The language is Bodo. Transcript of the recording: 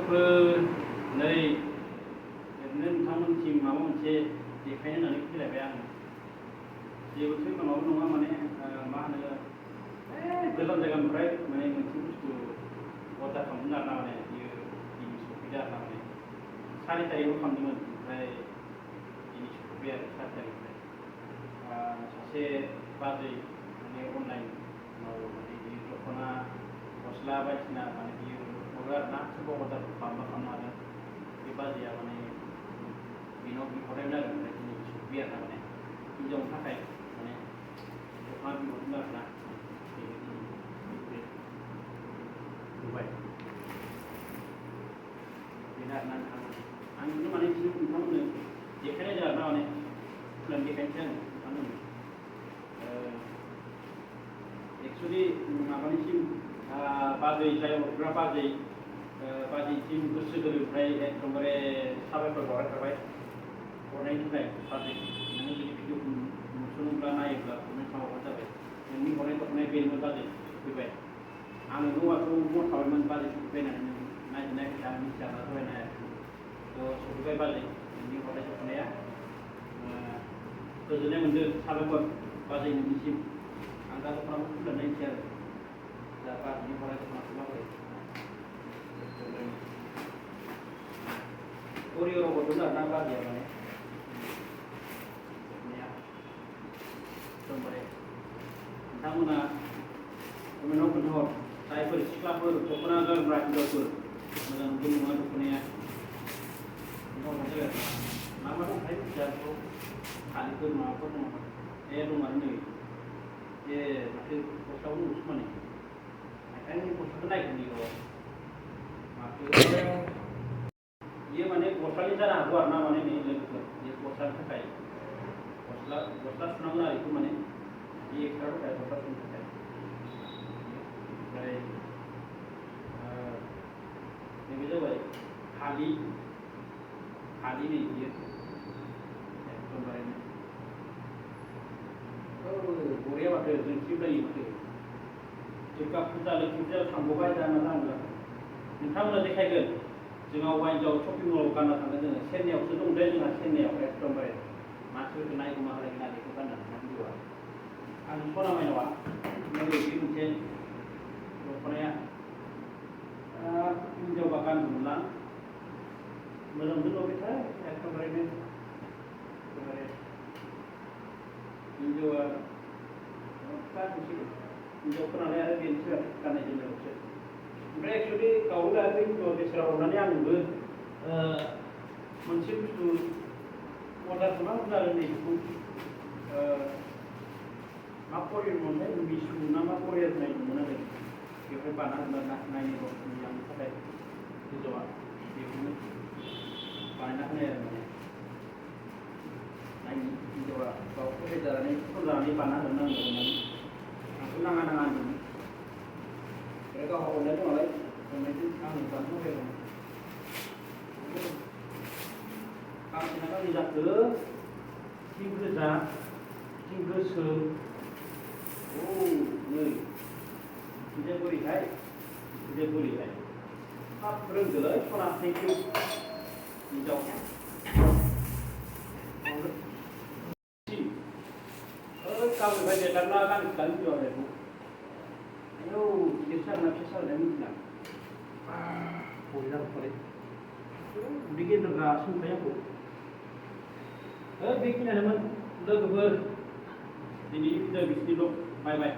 लोगोफोर नै ओरैनो नोंथांमोनथिं माबा मोनसे देखायनो होननानै फैलायबाय आङो जेबोथ' माबा नङा माने मा होनो गोजान जायगानिफ्राय माने मोनसे बुस्थु अर्डार खालामदों आरोना माने बियो दिनै सफैदों आरोना माने 4 तारिखआव खालामदोंमोन ओमफ्राय दिनै सफैबाय आरो 4 तारिखनिफ्राय सासे बाजै माने अनलाइनाव माने बियो दख'ना गस्ला बायदिसिना माने बियो हरो आरोना सोरबा अर्डार खालामनो हागोन बे बाजैया माने बेनाव बिहरनायमोन आरो ओमफ्राय दिनै सफैबाय आरोना माने हिनजावनि थाखाय माने दख'ना बिहरदों आरोना नुबाय बेनो आरोना नोंथां आं नुनो माने नोंथांमोननो देखायनाय जाया आरोना माने खुलानो देखायनोसै आं नोंथांमोननो एक्सुवेलि माबानिसिम बाजै जाय हरग्रा बाजैसिम गोसो गोरबोनिफ्राय एकदमबारे साबायखर बावनाय थाबाय हरनायनि थाखाय बाजै नोङो जुदि भिडिअखौ नुसनोब्ला नायोब्ला कमेन्ट खालामबानो जाबाय नोंनि हरनाय दख'नाया बेनोमोन बाजै सफैबाय आङो न'आथ' बुंखाबायमोन बाजै सफैबाय होननानै नायनाय मिथियाब्ला जाबाय नायाखै थ' सफैबाय बाजै नोंनि हरनाय दख'नाया गोजोननाय मोनदों साबायखर बाजै नोंनिसिम आं दा दख'नाखौ खुलिनानै नायनोसै आरो दा बाजैनि हरनाय दख'नाखौ माबोरै करियराव हरदों आरोना बाजैया माने दख'नाया एकदमबारे नोंथांमोना कमेन्टआव खोन्थाहर जायफोर सिख्लाफोर दख'ना गानग्रा हिनजावफोर मोजां नुदों नङा दख'नाया खोन्थाहरनाय जाबाय मा मा दंथाय मिथिया बेखौ फालिफोर माबाफोर दङ दं आरो नै माथो गस्लाबो दंसो माने आखाइनि गस्लाखौ नायगोन र' माथो बियो माने गस्लानि जानो हागौ आरोना माने नै लोगोफोर बे गस्लानि थाखाय गस्ला सुनांगोन आरो बेखौ माने बे एक्सट्रा थाखाय गस्ला सुनो थाखाय ओमफ्राय नैबे जाबाय फालि नै बियो एकदमबारे बरिया माथो जोंथिंजाय माथो दुर्गा फुजा लोखि फुजा थांबावबाय दाना जानांगौ नोंथांमोना देखायगोन जोंहा वाइनजाव शपिं मलाव गानना थांगोन जोङो चेन्नाइआवसो दं दे जोंहा चेन्नाइआव एकदमबारे मानसिफोरखौ नायगोमा होलायगोन आरो बेखौ गानना थांना भिडिअआ आं सना माइनावा नैबे मोनसे दख'नाया हिनजावबा गाननो मोनला मोजां मोनदों एकदमबारे हिनजावा गाननोसै हिनजावफोरालाय आरो बेनोसै आरो गाननाय जोमनायावसो ओमफ्राय एक्सुवेलि गावबो लायाखै हिनजावा बेसेरा हरनानै आंबो मोनसे बुस्थु अर्डार खालामना जादों नै बेखौ मा करियर मोनथाय मिसु ना मा करियर होननाय दंमोन आरो बेवहाय बाना होना नायनो र'नि आंनि थाखाय हिनजावा बेखौनो बानायना होनाय आरो माने नायनि हिनजावा गाव फसायजानानै बाना होनो नांगौ होननानै आंथ' नाङा होनदोंमोन ओमफ्राय गावहा हरनाय दं नालाय हरनायजों आंनो बानाय होबाय दं गांसेना गांनै जाखो थिं गोजा थिं गोसोम नै बिदिया बोरैहाय हाब रोंदोलै सना थेंक इउ हिनजाव गाबोन बायदि दाना गाननो हिनजावा बेखौ आयौ गिदिरसो आरोना फिसा जानाय मिथिला बबे जाबाय उदै गेन्द्रा सोंखायो आंखौ बेखिनियानोमोन लोगोफोर दिनैनि भिडिअ बिसिनिल' बाय बाय